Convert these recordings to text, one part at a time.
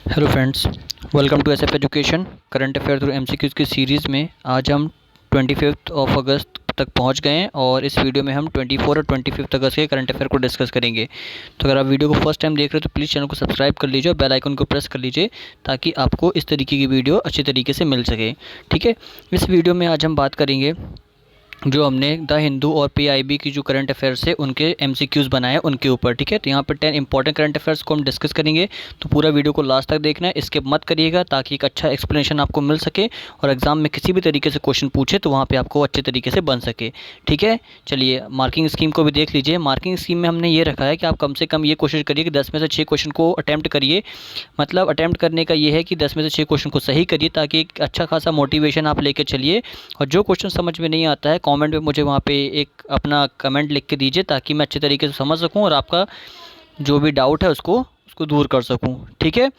Hello friends, welcome to SF education current affair through MCQs की series में आज हम 25 अगस्त तक पहुंच गए हैं और इस वीडियो में हम 24 और 25 अगस्त के करंट अफेयर को डिस्कस करेंगे। तो अगर आप वीडियो को फर्स्ट टाइम देख रहे हो तो प्लीज़ चैनल को सब्सक्राइब कर लीजिए और बेल आइकन को प्रेस कर लीजिए ताकि आपको इस तरीके की वीडियो अच्छी तरीके से मिल सके। ठीक है, इस वीडियो में आज हम बात करेंगे जो हमने द हिंदू और पीआईबी की जो करंट अफेयर्स है उनके एमसीक्यूज़ बनाए उनके ऊपर। ठीक है, तो यहाँ पर 10 इंपॉर्टेंट करंट अफेयर्स को हम डिस्कस करेंगे। तो पूरा वीडियो को लास्ट तक देखना है, स्किप मत करिएगा ताकि एक अच्छा एक्सप्लेनेशन आपको मिल सके और एग्जाम में किसी भी तरीके से क्वेश्चन पूछे तो वहाँ पे आपको अच्छे तरीके से बन सके। ठीक है, चलिए मार्किंग स्कीम को भी देख लीजिए। मार्किंग स्कीम में हमने ये रखा है कि आप कम से कम ये कोशिश करिए कि 10 में से 6 क्वेश्चन को अटैम्प्ट करिए। मतलब अटैम्प्ट करने का ये है कि 10 में से 6 क्वेश्चन को सही करिए ताकि एक अच्छा खासा मोटिवेशन आप लेके चलिए। और जो क्वेश्चन समझ में नहीं आता है कमेंट में मुझे वहाँ पे एक अपना कमेंट लिख के दीजिए ताकि मैं अच्छे तरीके से समझ सकूं और आपका जो भी डाउट है उसको दूर कर सकूं। ठीक है,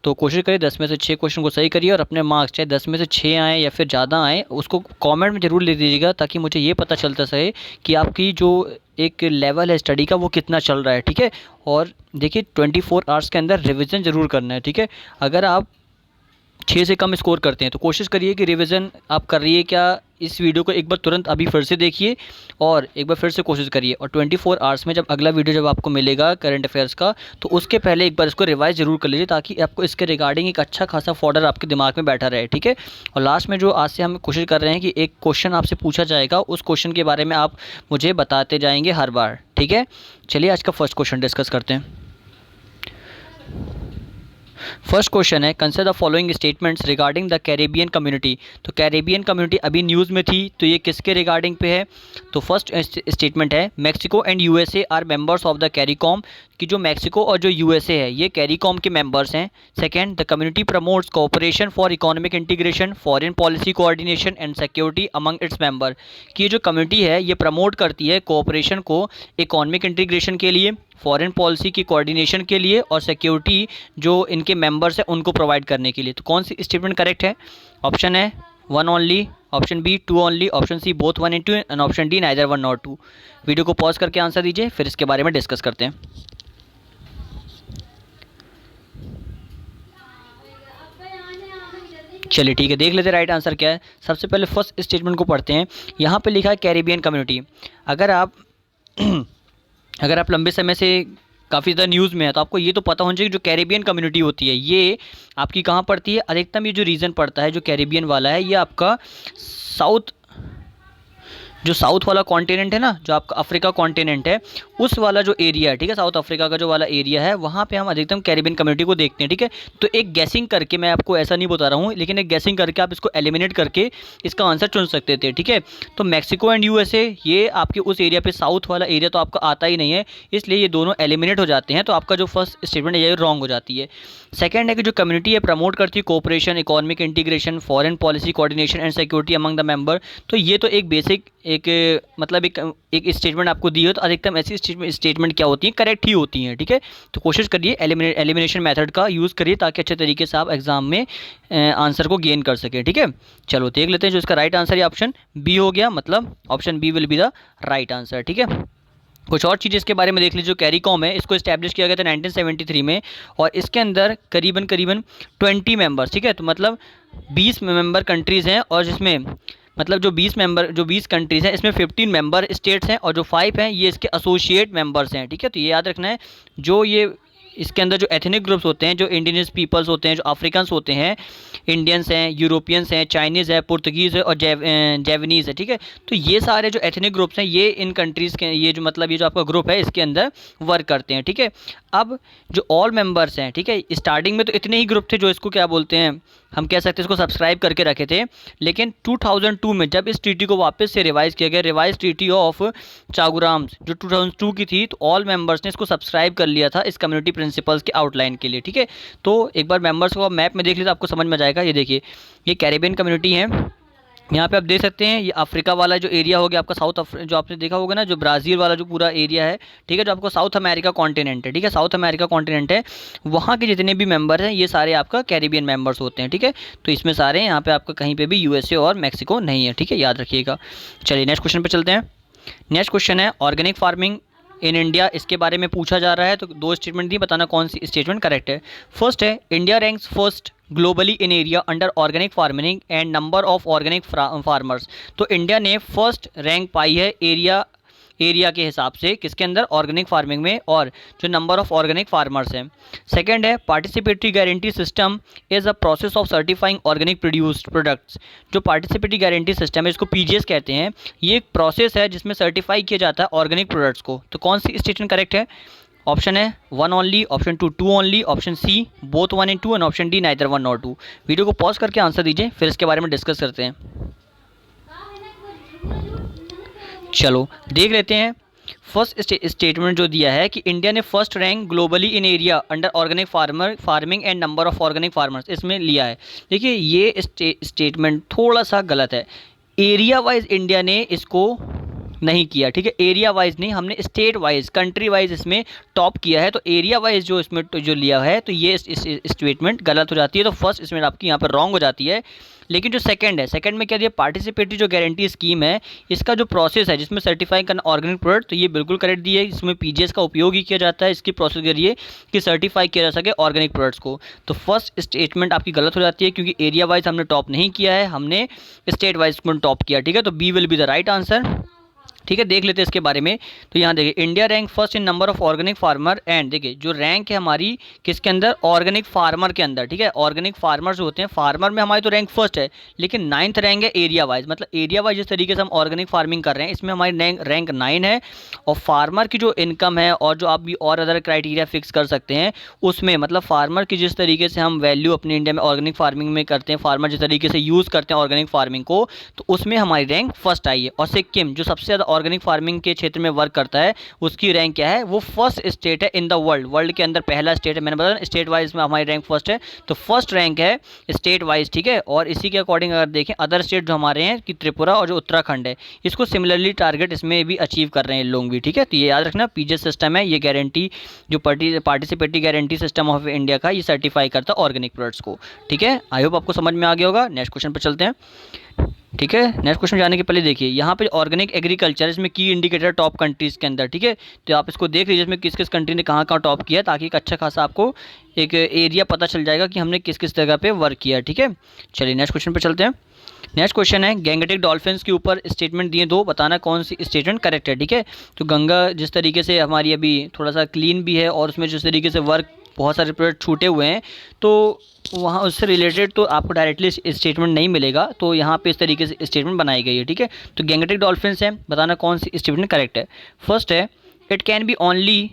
तो कोशिश करिए 10 में से 6 क्वेश्चन को सही करिए और अपने मार्क्स चाहे 10 में से 6 आए या फिर ज़्यादा आए उसको कमेंट में ज़रूर लिख दीजिएगा ताकि मुझे ये पता चलता रहे कि आपकी जो एक लेवल है स्टडी का वो कितना चल रहा है। ठीक है, और देखिए 24 आवर्स के अंदर रिविज़न ज़रूर करना है। ठीक है, अगर आप 6 से कम स्कोर करते हैं तो कोशिश करिए कि रिवीजन आप कर रही है क्या, इस वीडियो को एक बार तुरंत अभी फिर से देखिए और एक बार फिर से कोशिश करिए। और 24 आवर्स में जब अगला वीडियो जब आपको मिलेगा करंट अफेयर्स का तो उसके पहले एक बार इसको रिवाइज ज़रूर कर लीजिए ताकि आपको इसके रिगार्डिंग एक अच्छा खासा फोल्डर आपके दिमाग में बैठा रहे। ठीक है, और लास्ट में जो आज से हम कोशिश कर रहे हैं कि एक क्वेश्चन आपसे पूछा जाएगा, उस क्वेश्चन के बारे में आप मुझे बताते जाएंगे हर बार। ठीक है, चलिए आज का फर्स्ट क्वेश्चन डिस्कस करते हैं। फर्स्ट क्वेश्चन है, consider the following statements regarding the Caribbean community. तो कैरेबियन कम्युनिटी अभी न्यूज़ में थी तो ये किसके रिगार्डिंग पे है। तो फर्स्ट स्टेटमेंट है, Mexico and USA are members of the CARICOM, कि जो मैक्सिको और जो यूएसए है ये कैरिकॉम के मेंबर्स हैं। Second, the community promotes cooperation for economic integration, foreign policy coordination and security among its member, कि ये जो कम्युनिटी है ये प्रमोट करती है कोऑपरेशन को इकोनॉमिक इंटीग्रेशन के लिए, फॉरेन पॉलिसी की कोऑर्डिनेशन के लिए और सिक्योरिटी जो इनके मेंबर्स हैं उनको प्रोवाइड करने के लिए। तो कौन सी स्टेटमेंट करेक्ट है। ऑप्शन है 1 only, option B 2 only, option C both 1 and 2 and option D neither 1 nor 2। Video को पॉज करके आंसर दीजिए फिर इसके बारे में डिस्कस करते हैं। चलिए ठीक है, देख लेते हैं राइट आंसर क्या है। सबसे पहले फर्स्ट स्टेटमेंट को पढ़ते हैं। यहाँ पे लिखा है कैरिबियन कम्युनिटी। अगर आप अगर आप लंबे समय से काफ़ी ज़्यादा न्यूज़ में है तो आपको ये तो पता होना चाहिए कि जो कैरिबियन कम्युनिटी होती है ये आपकी कहाँ पड़ती है। अधिकतम ये जो रीजन पड़ता है जो कैरिबियन वाला है ये आपका साउथ वाला कॉन्टिनेंट है ना, जो आपका अफ्रीका कॉन्टिनेंट है उस वाला जो एरिया है। ठीक है, साउथ अफ्रीका का जो वाला एरिया है वहाँ पे हम अधिकतम कैरिबियन कम्युनिटी को देखते हैं। ठीक है, तो एक गैसिंग करके, मैं आपको ऐसा नहीं बता रहा हूँ लेकिन एक गैसिंग करके आप इसको एलिमिनेट करके इसका आंसर चुन सकते थे। ठीक है, तो मैक्सिको एंड यूएसए ये आपके उस एरिया पे, साउथ वाला एरिया तो आपका आता ही नहीं है इसलिए ये दोनों एलिमिनेट हो जाते हैं। तो आपका जो फर्स्ट स्टेटमेंट है ये रॉन्ग हो जाती है। सेकेंड है कि जो कम्युनिटी है प्रमोट करती है cooperation, economic integration, foreign policy coordination and security among the member. तो ये तो एक बेसिक मतलब एक स्टेटमेंट आपको दी हो तो अधिकतम ऐसी स्टेटमेंट क्या होती है, करेक्ट ही होती हैं। ठीक है, तो कोशिश करिए एलिमिनेशन मेथड का यूज़ करिए ताकि अच्छे तरीके से आप एग्जाम में आंसर को गेन कर सकें। ठीक है, चलो देख लेते हैं जो इसका राइट आंसर है ऑप्शन बी हो गया, मतलब option B will be the right answer. ठीक है, कुछ और चीज़ इसके बारे में देख लीजिए। जो कैरिकॉम है इसको इस्टेब्लिश किया गया था 1973 में और इसके अंदर करीबन 20 मेंबर्स। ठीक है, तो मतलब 20 मेंबर कंट्रीज़ हैं और जिसमें मतलब जो 20 कंट्रीज़ हैं इसमें 15 मेंबर स्टेट्स हैं और जो 5 हैं ये इसके एसोसिएट मेंबर्स हैं। ठीक है, तो ये याद रखना है। जो ये इसके अंदर जो एथनिक ग्रुप्स होते हैं, जो इंडिजिनस पीपल्स होते हैं, जो अफ्रीकन्स होते हैं, इंडियंस हैं, यूरोपियंस हैं, चाइनीज़ है, पुर्तगीज़ है और जैवनीज़ है। ठीक है, तो ये सारे जो एथनिक ग्रुप्स हैं ये इन कंट्रीज़ के ये जो आपका ग्रुप है इसके अंदर वर्क करते हैं। ठीक है, अब जो ऑल मेंबर्स हैं, ठीक है, स्टार्टिंग में तो इतने ही ग्रुप थे जो इसको क्या बोलते हैं, हम कह सकते हैं इसको सब्सक्राइब करके रखे थे। लेकिन 2002 में जब इस ट्रीटी को वापस से रिवाइज़ किया गया, रिवाइज ट्रीटी ऑफ चागुराम्स जो 2002 की थी, तो ऑल मेंबर्स ने इसको सब्सक्राइब कर लिया था इस कम्युनिटी प्रिंसिपल्स के आउटलाइन के लिए। ठीक है, तो एक बार मेंबर्स को आप मैप में देख लीजिए तो आपको समझ में जाएगा। ये देखिए ये कैरेबियन कम्युनिटी है, यहाँ पे आप देख सकते हैं ये अफ्रीका वाला जो एरिया हो गया आपका जो आपने देखा होगा ना, जो ब्राज़ील वाला जो पूरा एरिया है। ठीक है, जो आपको साउथ अमेरिका कॉन्टिनेंट है। ठीक है, साउथ अमेरिका कॉन्टिनेंट है, वहाँ के जितने भी मेंबर हैं ये सारे आपका कैरिबियन मेंबर्स होते हैं। ठीक है, तो इसमें सारे यहाँ पे आपका कहीं पे भी यूएसए और मैक्सिको नहीं है। ठीक है, याद रखिएगा। चलिए नेक्स्ट क्वेश्चन पे चलते हैं। नेक्स्ट क्वेश्चन है, ऑर्गेनिक फार्मिंग इन इंडिया, इसके बारे में पूछा जा रहा है। तो दो स्टेटमेंट दी, बताना कौन सी स्टेटमेंट करेक्ट है। फर्स्ट है India ranks first globally in area under organic farming and number of organic farmers. तो इंडिया ने फर्स्ट रैंक पाई है एरिया के हिसाब से, किसके अंदर, ऑर्गेनिक फार्मिंग में, और जो नंबर ऑफ ऑर्गेनिक फार्मर्स हैं। सेकंड है participatory guarantee system is a process of certifying organic produced products. जो पार्टिसिपेटरी गारंटी सिस्टम है, इसको पीजीएस कहते हैं, ये एक प्रोसेस है जिसमें सर्टिफाई किया जाता है ऑर्गेनिक प्रोडक्ट्स को। तो कौन सी स्टेटमेंट करेक्ट है? ऑप्शन है 1 only, option 2 only, option C both 1 and 2 and option D neither 1 nor 2। Video को पॉज करके आंसर दीजिए, फिर इसके बारे में डिस्कस करते हैं। चलो देख लेते हैं। फर्स्ट स्टेटमेंट जो दिया है कि इंडिया ने first rank globally in area under organic farming and number of organic farmers, इसमें लिया है। देखिए ये स्टेटमेंट थोड़ा सा गलत है। एरिया वाइज इंडिया ने इसको नहीं किया, ठीक है, एरिया वाइज नहीं, हमने स्टेट वाइज, कंट्री वाइज इसमें टॉप किया है। तो एरिया वाइज जो इसमें जो लिया है, तो ये स्टेटमेंट गलत हो जाती है। तो फर्स्ट इसमें आपकी यहाँ पर रॉन्ग हो जाती है। लेकिन जो सेकंड है, सेकंड में क्या दिया, पार्टिसिपेटरी जो गारंटी स्कीम है, इसका जो प्रोसेस है जिसमें सर्टिफाई करना ऑर्गेनिक प्रोडक्ट, तो ये बिल्कुल करेक्ट दिया है। इसमें पीजीएस का उपयोग ही किया जाता है इसकी प्रोसेस के लिए कि सर्टिफाई किया जा सके ऑर्गेनिक प्रोडक्ट्स को। तो फर्स्ट स्टेटमेंट आपकी गलत हो जाती है, क्योंकि एरिया वाइज हमने टॉप नहीं किया है, हमने स्टेट वाइज में टॉप किया, ठीक है। तो B will be the right answer, ठीक है। देख लेते हैं इसके बारे में। तो यहाँ देखिए India rank first in number of organic farmer and, देखिए जो रैंक है हमारी किसके अंदर, ऑर्गेनिक फार्मर के अंदर, ठीक है। ऑर्गेनिक फार्मर्स होते हैं, फार्मर में हमारी तो रैंक फर्स्ट है, लेकिन 9th रैंक है एरिया वाइज। मतलब एरिया वाइज जिस तरीके से हम ऑर्गेनिक फार्मिंग कर रहे हैं, इसमें हमारी रैंक 9 है। और फार्मर की जो इनकम है और जो आप भी और अदर क्राइटेरिया फिक्स कर सकते हैं उसमें, मतलब फार्मर की जिस तरीके से हम वैल्यू अपनी इंडिया में ऑर्गेनिक फार्मिंग में करते हैं, फार्मर जिस तरीके से यूज़ करते हैं ऑर्गेनिक फार्मिंग को, तो उसमें हमारी रैंक फर्स्ट आई है। और सिक्किम जो सबसे ज़्यादा ऑर्गेनिक फार्मिंग के क्षेत्र में वर्क करता है, उसकी रैंक क्या है, वो फर्स्ट स्टेट है इन द वर्ल्ड के अंदर पहला स्टेट है। मैंने बताया स्टेट वाइज में हमारी रैंक फर्स्ट है, तो फर्स्ट रैंक है स्टेट वाइज, ठीक है। और इसी के अकॉर्डिंग अगर देखें अदर स्टेट जो हमारे हैं कि त्रिपुरा और जो उत्तराखंड है, इसको सिमिलरली टारगेट इसमें भी अचीव कर रहे हैं लोग भी, ठीक है। तो ये याद रखना, पीजीएस सिस्टम है ये, गारंटी जो participatory guarantee system of India का, ये सर्टिफाई करता है ऑर्गेनिक प्रोडक्ट्स को, ठीक है। आई होप आपको समझ में आ गया होगा। नेक्स्ट क्वेश्चन पर चलते हैं, ठीक है। नेक्स्ट क्वेश्चन जाने के पहले देखिए यहाँ पे ऑर्गेनिक एग्रीकल्चर, इसमें की इंडिकेटर टॉप कंट्रीज़ के अंदर, ठीक है। तो आप इसको देख लीजिए इसमें किस किस कंट्री ने कहाँ कहाँ टॉप किया, ताकि एक अच्छा खासा आपको एक एरिया पता चल जाएगा कि हमने किस किस जगह पे वर्क किया, ठीक है। चलिए नेक्स्ट क्वेश्चन पे चलते हैं। नेक्स्ट क्वेश्चन है गैंगेटिक डॉल्फिन्स के ऊपर स्टेटमेंट दिए दो, बताना कौन सी स्टेटमेंट करेक्ट है, ठीक है। तो गंगा जिस तरीके से हमारी अभी थोड़ा सा क्लीन भी है और उसमें जिस तरीके से वर्क बहुत सारे प्रोडक्ट छूटे हुए हैं, तो वहाँ उससे रिलेटेड तो आपको डायरेक्टली स्टेटमेंट नहीं मिलेगा। तो यहाँ पे इस तरीके से स्टेटमेंट बनाई गई है, ठीक है। तो गैंगेटिक डॉल्फिन्स है, बताना कौन सी स्टेटमेंट करेक्ट है। फर्स्ट है it can be only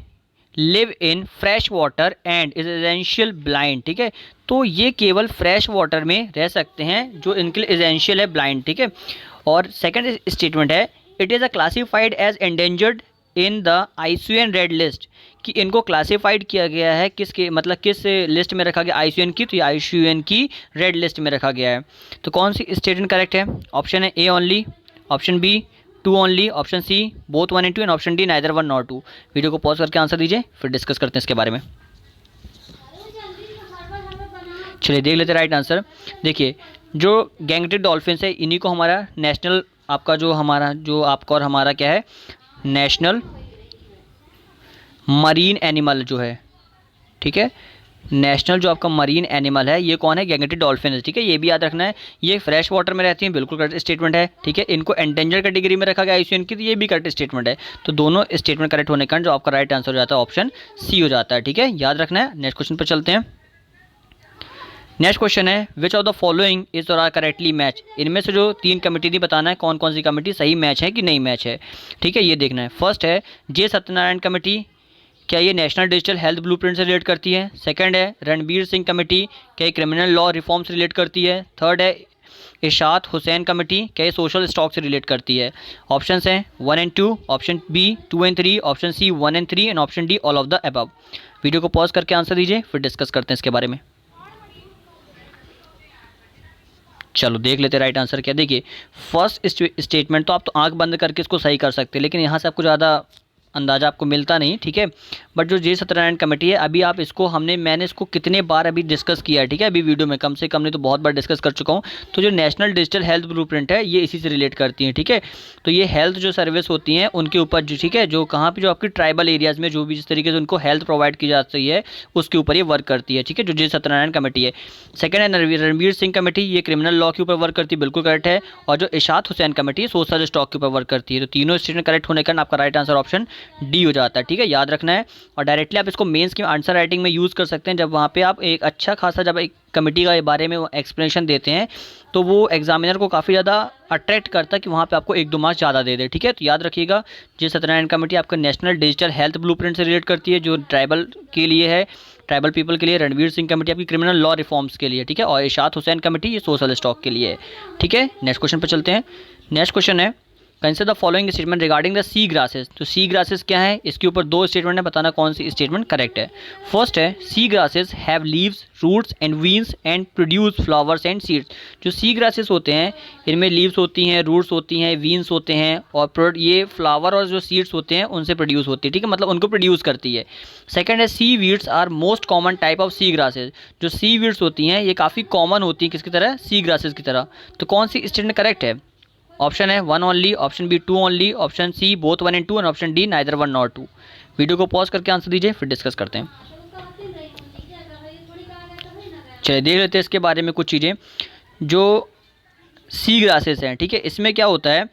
live in fresh water and is essential blind, ठीक है। तो ये केवल फ्रेश वाटर में रह सकते हैं, जो इनके लिए एसेंशियल है ब्लाइंड, ठीक है। और सेकंड स्टेटमेंट है it is a classified as endangered in the IUCN red list, कि इनको क्लासिफाइड किया गया है किसके, मतलब किस लिस्ट में रखा गया, IUCN की, तो ये IUCN की रेड लिस्ट में रखा गया है। तो कौन सी स्टेटमेंट करेक्ट है? ऑप्शन है A only, option B 2 only, option C both 1 and 2 and option D neither 1 nor 2। Video को पॉज करके आंसर दीजिए, फिर डिस्कस करते हैं इसके बारे में। चलिए देख लेते हैं राइट आंसर। देखिए जो गैंगेटिक डॉल्फिन्स है, इन्हीं को हमारा नेशनल, आपका जो हमारा जो आपका और हमारा क्या है, नेशनल मरीन एनिमल जो है, ठीक है। नेशनल जो आपका मरीन एनिमल है, ये कौन है, गैंगेटिक डॉल्फिन है, ठीक है। ये भी याद रखना है, ये फ्रेश वाटर में रहती हैं, बिल्कुल करेक्ट स्टेटमेंट है, ठीक है। इनको एंडेंजर कैटेगरी में रखा गया IUCN की, तो ये भी करेक्ट स्टेटमेंट है। तो दोनों स्टेटमेंट करेक्ट होने के कारण जो आपका राइट आंसर हो जाता है ऑप्शन सी हो जाता है, ठीक है, याद रखना है। नेक्स्ट क्वेश्चन पर चलते हैं। नेक्स्ट क्वेश्चन है विच ऑफ द फॉलोइंग इज और आर करेक्टली मैच। इनमें से जो 3 कमेटी थी, बताना है कौन कौन सी कमेटी सही मैच है कि नहीं मैच है, ठीक है, ये देखना है। फर्स्ट है जे सत्यनारायण कमेटी, क्या ये नेशनल डिजिटल हेल्थ ब्लूप्रिंट से रिलेट करती है। सेकंड है रणबीर सिंह कमेटी, क्या ये क्रिमिनल लॉ रिफॉर्म से रिलेट करती है। थर्ड है इशात हुसैन कमेटी, क्या ये सोशल स्टॉक से रिलेट करती है। ऑप्शंस हैं 1 and 2, option B 2 and 3, option C 1 and 3 and option D all of the above. Video को पॉज करके आंसर दीजिए, फिर डिस्कस करते हैं इसके बारे में। चलो देख लेते हैं राइट आंसर क्या। देखिए फर्स्ट स्टेटमेंट तो आप तो आंख बंद करके इसको सही कर सकते हैं, लेकिन यहाँ से आपको ज़्यादा अंदाज़ा आपको मिलता नहीं, ठीक है। बट जो जे सत्यनारायण कमेटी है, अभी आप इसको मैंने इसको कितने बार अभी डिस्कस किया है, ठीक है, अभी वीडियो में कम से कम नहीं तो बहुत बार डिस्कस कर चुका हूँ। तो जो नेशनल डिजिटल हेल्थ ब्लूप्रिंट है ये इसी से रिलेट करती है, ठीक है। तो ये हेल्थ जो सर्विस होती हैं उनके ऊपर जो, ठीक है, जो कहाँ पे जो आपकी ट्राइबल एरियाज़ में जो भी जिस तरीके से उनको हेल्थ प्रोवाइड की जाती है उसके ऊपर ये वर्क करती है, ठीक है, जो जे सत्यनारायण कमेटी है। सेकंड है रणवीर सिंह कमेटी, ये क्रिमिनल लॉ के ऊपर वर्क करती है, बिल्कुल करेक्ट है। और जो इशात हुसैन कमेटी है सोशल स्टॉक के ऊपर वर्क करती है। तो तीनों स्टेटमेंट करेक्ट होने के कारण आपका राइट आंसर ऑप्शन डी हो जाता है, ठीक है, याद रखना है। और डायरेक्टली आप इसको मेंस की आंसर राइटिंग में यूज़ कर सकते हैं, जब वहाँ पे आप एक अच्छा खासा जब एक कमेटी के बारे में एक्सप्लेनेशन देते हैं तो वो एग्जामिनर को काफ़ी ज़्यादा अट्रैक्ट करता है कि वहाँ पे आपको 1-2 मार्क्स ज़्यादा दे दे, ठीक है। तो याद रखिएगा, जे सत्यनारायण कमेटी आपका नेशनल डिजिटल हेल्थ ब्लूप्रिंट से रिलेट करती है, जो ट्राइबल के लिए है, ट्राइबल पीपल के लिए। रणवीर सिंह कमेटी आपकी क्रिमिनल लॉ रिफॉर्म्स के लिए, ठीक है। और इशात हुसैन कमेटी ये सोशल स्टॉक के लिए है, ठीक है। नेक्स्ट क्वेश्चन पर चलते हैं। नेक्स्ट क्वेश्चन है consider the following statement regarding the sea grasses. तो सी ग्रासेस क्या है, इसके ऊपर 2 स्टेटमेंट है, बताना कौन सी स्टेटमेंट करेक्ट है। फर्स्ट है sea grasses have leaves, roots and veins and produce flowers and seeds. जो सी ग्रासेस होते हैं इनमें लीव्स होती हैं, रूट्स होती हैं, वीन्स होते हैं और ये फ्लावर और जो सीड्स होते हैं उनसे प्रोड्यूस होती है, ठीक है, मतलब उनको प्रोड्यूस करती है। सेकंड है sea weeds are most common type of sea grasses. जो सी वीड्स होती हैं ये काफ़ी कॉमन होती हैं किसकी तरह, सी ग्रासेस की तरह। तो कौन सी स्टेटमेंट करेक्ट है। ऑप्शन है 1 only, option B 2 only, option C both 1 and 2 and option D neither 1 nor 2। Video को पॉज करके आंसर दीजिए, फिर डिस्कस करते हैं। चलिए देख लेते हैं इसके बारे में कुछ चीज़ें। जो सी ग्रासेस हैं, ठीक है, इसमें क्या होता है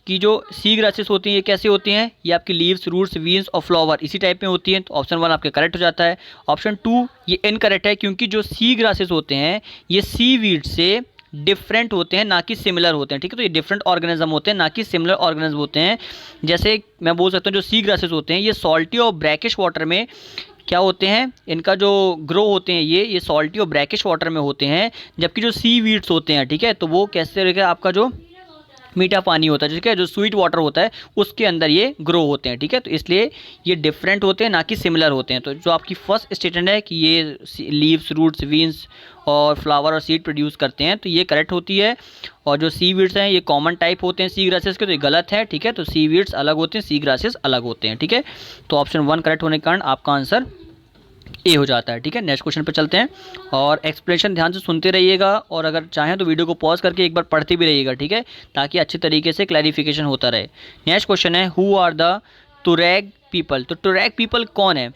कि जो सी ग्रासेस होती हैं ये कैसे होती हैं, ये आपकी लीव्स, रूट्स, वीन्स और फ्लावर इसी टाइप में होती हैं। तो ऑप्शन 1 आपके करेक्ट हो जाता है। ऑप्शन 2 ये इनकरेक्ट है, क्योंकि जो सी ग्रासेस होते हैं ये सी वीड से डिफरेंट होते हैं, ना कि सिमिलर होते हैं, ठीक है। तो ये डिफरेंट ऑर्गेनिज्म होते हैं, ना कि सिमिलर ऑर्गेनिज्म होते हैं। जैसे मैं बोल सकता हूँ जो सी ग्रासेस होते हैं ये सॉल्टी और ब्रैकिश वाटर में क्या होते हैं, इनका जो ग्रो होते हैं ये सॉल्टी और ब्रैकिश वाटर में होते हैं। जबकि जो सी वीड्स होते हैं, ठीक है, तो वो कैसे रहेगा, आपका जो मीठा पानी होता है, ठीक है, जो स्वीट वाटर होता है उसके अंदर ये ग्रो होते हैं, ठीक है। तो इसलिए ये डिफरेंट होते हैं, ना कि सिमिलर होते हैं। तो जो आपकी फर्स्ट स्टेटमेंट है कि ये लीव्स, रूट्स, वीन्स और फ्लावर और सीड प्रोड्यूस करते हैं, तो ये करेक्ट होती है। और जो सी वीड्स हैं ये कॉमन टाइप होते हैं सी ग्रासेस के, तो ये गलत है, ठीक है। तो सी वीड्स अलग होते हैं, सी ग्रासेस अलग होते हैं, ठीक है। तो ऑप्शन 1 करेक्ट होने के कारण आपका आंसर ए हो जाता है, ठीक है। नेक्स्ट क्वेश्चन पे चलते हैं और एक्सप्लेनेशन ध्यान से सुनते रहिएगा और अगर चाहें तो वीडियो को पॉज करके एक बार पढ़ते भी रहिएगा, ठीक है, ताकि अच्छे तरीके से क्लैरिफिकेशन होता रहे। नेक्स्ट क्वेश्चन है who are the Tuareg people. तो टुरैग पीपल कौन है।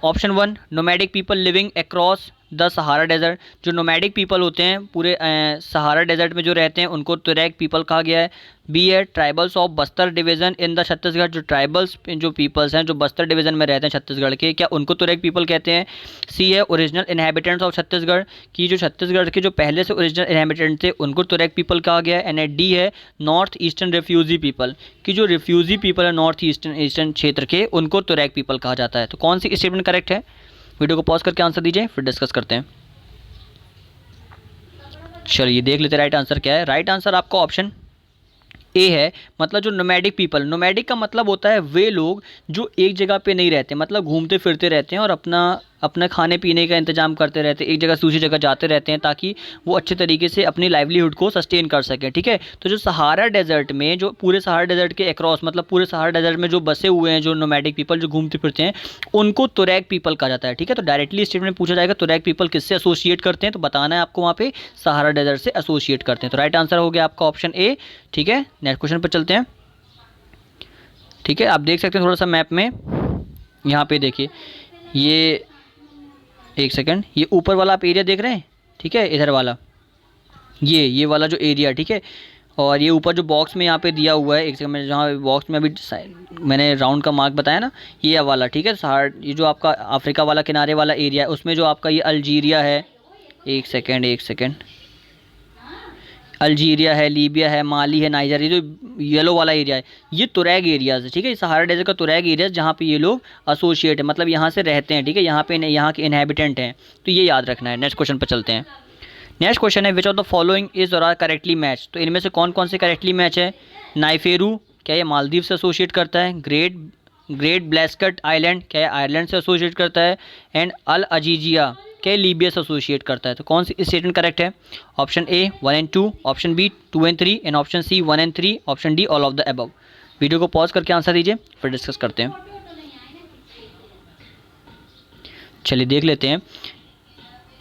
Option 1 nomadic people living across the Sahara desert. जो नोमैडिक पीपल होते हैं पूरे सहारा डेजर्ट में जो रहते हैं उनको टुरैग पीपल कहा गया है। बी है tribals of Bastar division in the Chhattisgarh. जो ट्राइबल्स जो पीपल्स हैं जो बस्तर डिवीज़न में रहते हैं छत्तीसगढ़ के, क्या उनको टुरैग पीपल कहते हैं। सी है ओरिजिनल इनहेबिटेंट्स ऑफ छत्तीसगढ़, की जो छत्तीसगढ़ के जो पहले से ओरिजिनल इनहेबिटेंट थे उनको टुरैग पीपल कहा गया है। एंड डी है नॉर्थ ईस्टर्न रिफ्यूजी पीपल, की जो रिफ्यूजी पीपल है नॉर्थ ईस्टर्न क्षेत्र के उनको टुरैग पीपल कहा जाता है। तो कौन सी स्टेटमेंट करेक्ट है। वीडियो को पॉज करके आंसर दीजिए, फिर डिस्कस करते हैं। चलिए देख लेते हैं राइट आंसर क्या है। राइट आंसर आपका ऑप्शन ए है, मतलब जो नोमैडिक पीपल, नोमैडिक का मतलब होता है वे लोग जो एक जगह पे नहीं रहते, मतलब घूमते फिरते रहते हैं और अपना खाने पीने का इंतजाम करते रहते हैं, एक जगह से दूसरी जगह जाते रहते हैं ताकि वो अच्छे तरीके से अपनी लाइवलीहुड को सस्टेन कर सकें, ठीक है। तो जो सहारा डेजर्ट में, जो पूरे सहारा डेजर्ट के अक्रॉस, मतलब पूरे सहारा डेजर्ट में जो बसे हुए हैं जो नोमैडिक पीपल जो घूमते फिरते हैं उनको टुरैग पीपल कहा जाता है, ठीक है। तो डायरेक्टली स्टेटमेंट पूछा जाएगा टुरैग पीपल किससे एसोसिएट करते हैं, तो बताना है आपको वहाँ पे सहारा डेजर्ट से एसोसिएट करते हैं। तो राइट आंसर हो गया आपका ऑप्शन ए, ठीक है। नेक्स्ट क्वेश्चन पर चलते हैं, ठीक है। आप देख सकते हैं थोड़ा सा मैप में, यहाँ पे देखिए, ये एक सेकंड, ये ऊपर वाला आप एरिया देख रहे हैं, ठीक है, इधर वाला ये वाला जो एरिया, ठीक है। और ये ऊपर जो बॉक्स में यहाँ पे दिया हुआ है, एक सेकंड में, जहाँ बॉक्स में अभी मैंने राउंड का मार्क बताया ना, ये वाला, ठीक है। ये जो आपका अफ्रीका वाला किनारे वाला एरिया है उसमें जो आपका ये अल्जीरिया है, एक सेकेंड, अल्जीरिया है, लीबिया है, माली है, नाइजर, ये जो येलो वाला एरिया है ये टुरैग एरियाज़ है, ठीक है। सहारा डेजर्ट का टुरैग एरियाज़ जहाँ पे ये लोग एसोसिएट है, मतलब यहाँ से रहते हैं, ठीक है, यहाँ पे यहाँ के इनहेबिटेंट हैं, तो ये याद रखना है। नेक्स्ट क्वेश्चन पर चलते हैं। नेक्स्ट क्वेश्चन है विच ऑफ द फॉलोइंग इज और आर करेक्टली मैच। तो इनमें से कौन कौन से करेक्टली मैच है। नाइफेरू, क्या ये मालदीव से एसोसिएट करता है। ग्रेट ब्लैस्कट आइलैंड, क्या ये आयरलैंड से एसोसिएट करता है। एंड अल अजीजिया, क्या लीबिया से एसोसिएट करता है। तो कौन सी स्टेटमेंट करेक्ट है। Option A 1 and 2, option B 2 and 3 and option C 1 and 3, option D all of the above. Video को पॉज करके आंसर दीजिए, फिर डिस्कस करते हैं। चलिए देख लेते हैं।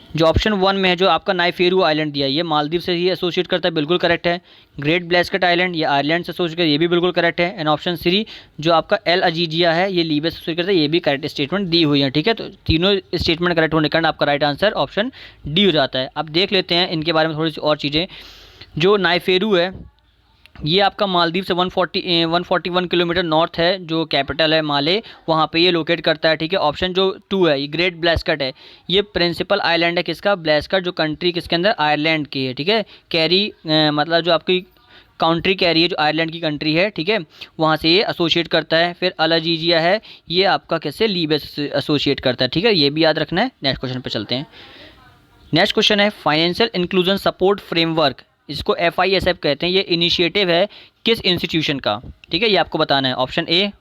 जो ऑप्शन 1 में है, जो आपका नाइफेरू आइलैंड दिया है, ये मालदीव से ही एसोसिएट करता है, बिल्कुल करेक्ट है। ग्रेट ब्लैस्केट आइलैंड, ये आयरलैंड से एसोसिएट करता है, ये भी बिल्कुल करेक्ट है। एंड ऑप्शन 3 जो आपका एल अजीजिया है, ये लीबिया से एसोसिएट करता है, ये भी करेक्ट स्टेटमेंट दी हुई है। ठीक है, तो तीनों स्टेटमेंट करेक्ट होने के कारण आपका राइट आंसर ऑप्शन डी हो जाता है। अब देख लेते हैं इनके बारे में थोड़ी सी और चीज़ें। जो नाइफेरू है, ये आपका मालदीव से 141 किलोमीटर नॉर्थ है, जो कैपिटल है माले, वहाँ पे ये लोकेट करता है। ठीक है, ऑप्शन जो 2 है, ये ग्रेट ब्लैस्केट है, ये प्रिंसिपल आइलैंड है किसका, ब्लैस्केट, जो कंट्री किसके अंदर, आयरलैंड की है। ठीक है, कैरी मतलब जो आपकी काउंट्री कैरी है, जो आयरलैंड की कंट्री है। ठीक है, वहाँ से ये एसोसिएट करता है। फिर अलाजीजिया है, ये आपका कैसे, लीबिया से एसोसिएट करता है। ठीक है, ये भी याद रखना है। नेक्स्ट क्वेश्चन पे चलते हैं। नेक्स्ट क्वेश्चन है फाइनेंशियल इंक्लूजन सपोर्ट फ्रेमवर्क, इसको FISF कहते हैं, ये इनिशिएटिव है किस इंस्टीट्यूशन का। ठीक है, ये आपको बताना है। Option A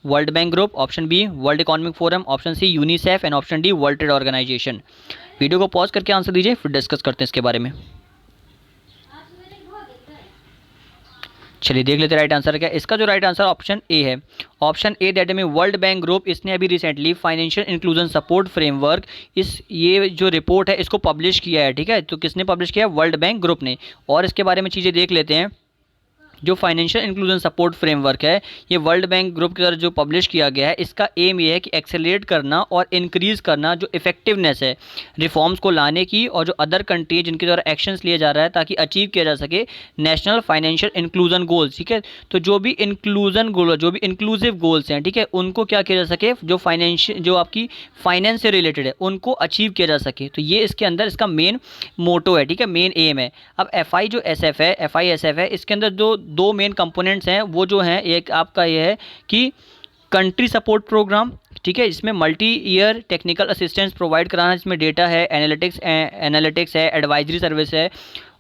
World Bank group, option B World economic Forum, option C UNICEF and option D World Trade Organization. Video को पॉज करके आंसर दीजिए, फिर डिस्कस करते हैं इसके बारे में। चलिए देख लेते हैं राइट आंसर क्या है। इसका जो राइट आंसर ऑप्शन ए है। ऑप्शन ए दैट में वर्ल्ड बैंक ग्रुप, इसने अभी recently financial inclusion support framework, ये जो रिपोर्ट है इसको पब्लिश किया है। ठीक है, तो किसने पब्लिश किया है, वर्ल्ड बैंक ग्रुप ने। और इसके बारे में चीज़ें देख लेते हैं। जो फाइनेंशियल इंक्लूजन सपोर्ट फ्रेमवर्क है, ये वर्ल्ड बैंक ग्रुप के द्वारा जो पब्लिश किया गया है, इसका एम ये है कि एक्सेलरेट करना और इंक्रीज़ करना जो इफेक्टिवनेस है रिफॉर्म्स को लाने की, और जो अदर कंट्री जिनके द्वारा एक्शंस लिए जा रहा है ताकि अचीव किया जा सके नेशनल फाइनेंशियल इंक्लूजन गोल्स। ठीक है, तो जो भी इंक्लूजन गोल, जो भी इंक्लूसिव गोल्स हैं, ठीक है, उनको क्या किया जा सके, जो फाइनेंशियल, जो आपकी फाइनेंस से रिलेटेड है, उनको अचीव किया जा सके। तो ये इसके अंदर इसका मेन मोटो है। ठीक है, मेन एम है। अब FISF है, इसके अंदर जो 2 मेन कंपोनेंट्स हैं, वो जो हैं, एक आपका ये है कि कंट्री सपोर्ट प्रोग्राम। ठीक है, इसमें multi year technical assistance provide कराना, जिसमें डेटा है, एनालिटिक्स है, एडवाइजरी सर्विस है,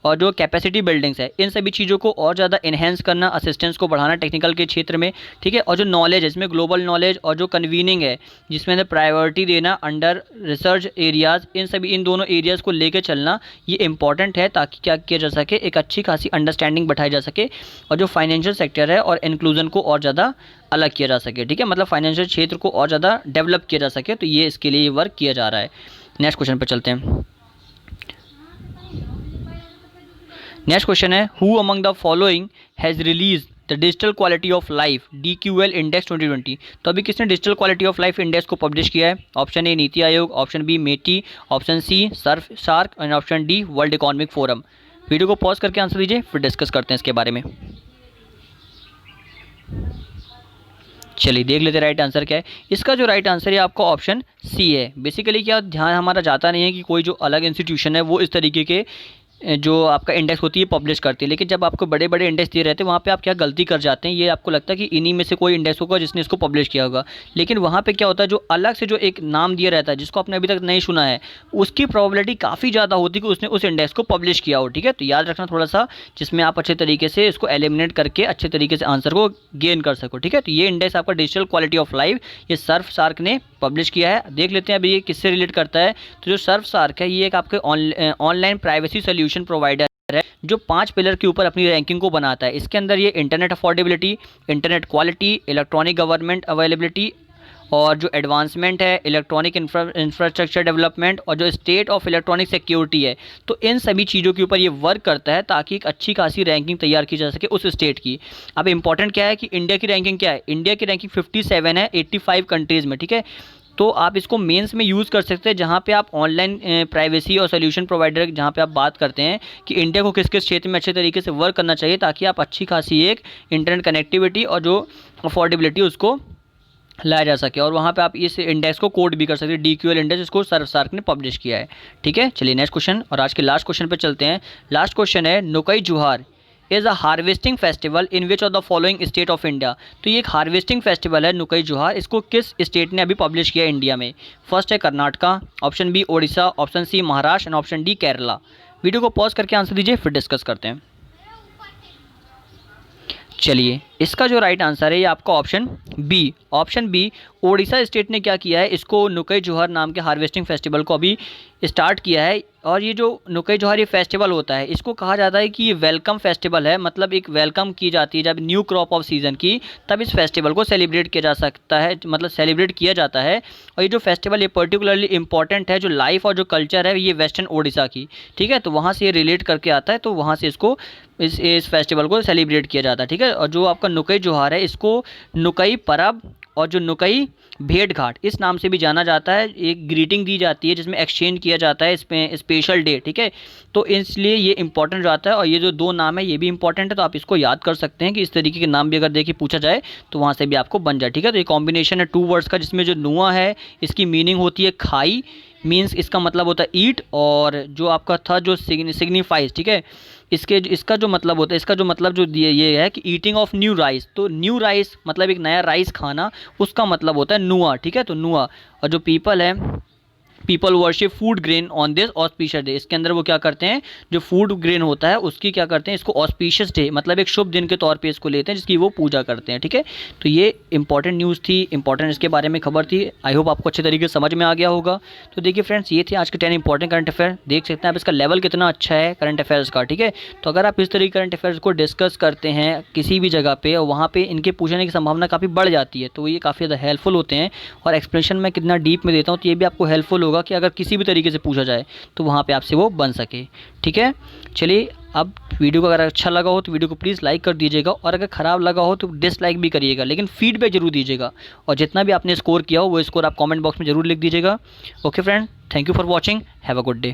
और जो कैपेसिटी बिल्डिंग्स है, इन सभी चीज़ों को और ज़्यादा इन्हेंस करना, असिस्टेंस को बढ़ाना टेक्निकल के क्षेत्र में। ठीक है, और जो नॉलेज है, इसमें ग्लोबल नॉलेज और जो कन्वीनिंग है, जिसमें अंदर प्रायोरिटी देना अंडर रिसर्च एरियाज़, इन दोनों एरियाज़ को लेके चलना, ये इंपॉर्टेंट है ताकि क्या किया जा सके, एक अच्छी खासी अंडरस्टैंडिंग बैठाई जा सके, और जो फाइनेंशियल सेक्टर है और इंक्लूजन को और ज़्यादा अलग किया जा सके। ठीक है, मतलब फाइनेंशियल क्षेत्र को और ज़्यादा डेवलप किया जा सके, तो ये इसके लिए वर्क किया जा रहा है। नेक्स्ट क्वेश्चन पर चलते हैं। नेक्स्ट क्वेश्चन है who among the following has release the digital quality of life DQL index 2020। तो अभी किसने digital quality of life index को पब्लिश किया है। Option A NITI Aayog, option B MeitY, option C SAARC and option D world economic forum. Video को pause करके answer दीजिए, फिर डिस्कस करते हैं इसके बारे में। चलिए देख लेते हैं राइट आंसर क्या है। इसका जो राइट आंसर है आपका ऑप्शन सी है। बेसिकली क्या ध्यान हमारा जाता नहीं है कि कोई जो अलग इंस्टीट्यूशन है वो इस तरीके के जो आपका इंडेक्स होती है पब्लिश करती है, लेकिन जब आपको बड़े बड़े इंडेक्स दिए रहते हैं वहाँ पे आप क्या गलती कर जाते हैं, ये आपको लगता है कि इन्हीं में से कोई इंडेक्स होगा जिसने इसको पब्लिश किया होगा, लेकिन वहाँ पे क्या होता है, जो अलग से जो एक नाम दिया रहता है जिसको आपने अभी तक नहीं सुना है, उसकी प्रोबेबिलिटी काफ़ी ज़्यादा होती है कि उसने उस इंडेक्स को पब्लिश किया हो। ठीक है, तो याद रखना थोड़ा सा, जिसमें आप अच्छे तरीके से इसको एलिमिनेट करके अच्छे तरीके से आंसर को गेन कर सको। ठीक है, तो ये इंडेक्स आपका डिजिटल क्वालिटी ऑफ लाइफ, ये सार्क ने पब्लिश किया है। देख लेते हैं अभी ये किससे रिलेट करता है। तो जो सार्क है, ये एक आपके ऑनलाइन प्राइवेसी सोल्यूशन प्रोवाइडर है जो 5 पिलर के ऊपर अपनी रैंकिंग को बनाता है। इसके अंदर ये internet affordability, internet quality, electronic government availability, और जो एडवांसमेंट है इलेक्ट्रॉनिक इंफ्रास्ट्रक्चर डेवलपमेंट, और जो स्टेट ऑफ इलेक्ट्रॉनिक सिक्योरिटी है, तो इन सभी चीज़ों के ऊपर ये वर्क करता है ताकि एक अच्छी खासी रैंकिंग तैयार की जा सके उस स्टेट की। अब इंपॉर्टेंट क्या है कि इंडिया की रैंकिंग क्या है, इंडिया की रैंकिंग 57 है 85 कंट्रीज़ में। ठीक है, तो आप इसको मेंस में यूज़ कर सकते हैं, जहाँ पे आप ऑनलाइन प्राइवेसी और सोल्यूशन प्रोवाइडर, जहाँ पे आप बात करते हैं कि इंडिया को किस किस क्षेत्र में अच्छे तरीके से वर्क करना चाहिए ताकि आप अच्छी खासी एक इंटरनेट कनेक्टिविटी और जो अफोर्डेबिलिटी उसको लाया जा सके, और वहाँ पे आप इस इंडेक्स को कोड भी कर सकते हैं, DQL इंडेक्स, जिसको सार्क ने पब्लिश किया है। ठीक है, चलिए नेक्स्ट क्वेश्चन और आज के लास्ट क्वेश्चन पे चलते हैं। लास्ट क्वेश्चन है Nuakhai Juhar is a harvesting festival in which of the following state of India. तो ये एक हार्वेस्टिंग फेस्टिवल है नुकई जुहार, इसको किस स्टेट ने अभी पब्लिश किया है इंडिया में। फर्स्ट है Karnataka, option B Odisha, option C Maharashtra and option D Kerala. Video को पॉज करके आंसर दीजिए, फिर डिस्कस करते हैं। चलिए इसका जो राइट आंसर है ये आपका ऑप्शन बी ओडिशा स्टेट ने क्या किया है, इसको नुकई जुहार नाम के हार्वेस्टिंग फेस्टिवल को अभी स्टार्ट किया है। और ये जो नुक्कई जोहार ये फेस्टिवल होता है, इसको कहा जाता है कि ये वेलकम फेस्टिवल है, मतलब एक वेलकम की जाती है जब न्यू क्रॉप ऑफ सीज़न की, तब इस फेस्टिवल को सेलिब्रेट किया जा सकता है, मतलब सेलिब्रेट किया जाता है। और ये जो फेस्टिवल ये पर्टिकुलरली इंपॉर्टेंट है, जो लाइफ और जो कल्चर है ये वेस्टर्न ओडिशा की, ठीक है, तो वहाँ से ये रिलेट करके आता है, तो वहाँ से इसको इस फेस्टिवल को सेलिब्रेट किया जाता है, ठीक है। और जो आपका नुक्कई जोहार है, इसको नुक्कई परब और जो नुक्कई भेंट घाट इस नाम से भी जाना जाता है। एक ग्रीटिंग दी जाती है जिसमें एक्सचेंज किया जाता है, इसमें स्पेशल डे, ठीक है। तो इसलिए ये इंपॉर्टेंट हो जाता है। और ये जो दो नाम है ये भी इंपॉर्टेंट है, तो आप इसको याद कर सकते हैं कि इस तरीके के नाम भी अगर देखिए पूछा जाए तो वहाँ से भी आपको बन जाए, ठीक है। तो ये कॉम्बिनेशन है टू वर्ड्स का, जिसमें जो नुआ है इसकी मीनिंग होती है खाई, मीन्स इसका मतलब होता है ईट, और जो आपका था जो सिग्निफाइज, ठीक है, इसका जो मतलब होता है, इसका जो मतलब जो ये है कि ईटिंग ऑफ न्यू राइस, तो न्यू राइस मतलब एक नया राइस खाना, उसका मतलब होता है नुआ, ठीक है। तो नुआ। और जो पीपल है, people worship food grain on this auspicious day, इसके अंदर वो क्या करते हैं, जो फूड ग्रेन होता है उसकी क्या करते हैं, इसको ऑस्पिशियस डे मतलब एक शुभ दिन के तौर पे इसको लेते हैं, जिसकी वो पूजा करते हैं, ठीक है। तो ये इंपॉर्टेंट न्यूज़ थी, इंपॉर्टेंट इसके बारे में खबर थी। आई होप आपको अच्छे तरीके से समझ में आ गया होगा। तो देखिए फ्रेंड्स, ये थे आज के 10 इंपॉर्टेंट करंट अफेयर। देख सकते हैं आप इसका लेवल कितना अच्छा है करंट अफेयर्स का, ठीक है। तो अगर आप इस तरीके करंट अफेयर्स को डिस्कस करते हैं किसी भी जगह पे, और वहाँ पे इनके पूछने की संभावना काफ़ी बढ़ जाती है, तो ये काफ़ी ज़्यादा हेल्पफुल होते हैं। और एक्सप्लेनेशन में कितना डीप में देता हूँ, तो ये भी आपको हेल्पफुल होगा कि अगर किसी भी तरीके से पूछा जाए तो वहाँ पे आपसे वो बन सके, ठीक है। चलिए, अब वीडियो को अगर अच्छा लगा हो तो वीडियो को प्लीज़ लाइक कर दीजिएगा, और अगर ख़राब लगा हो तो डिसलाइक भी करिएगा, लेकिन फीडबैक जरूर दीजिएगा। और जितना भी आपने स्कोर किया हो वो स्कोर आप कमेंट बॉक्स में ज़रूर लिख दीजिएगा। Okay friend, thank you for watching, have a good day.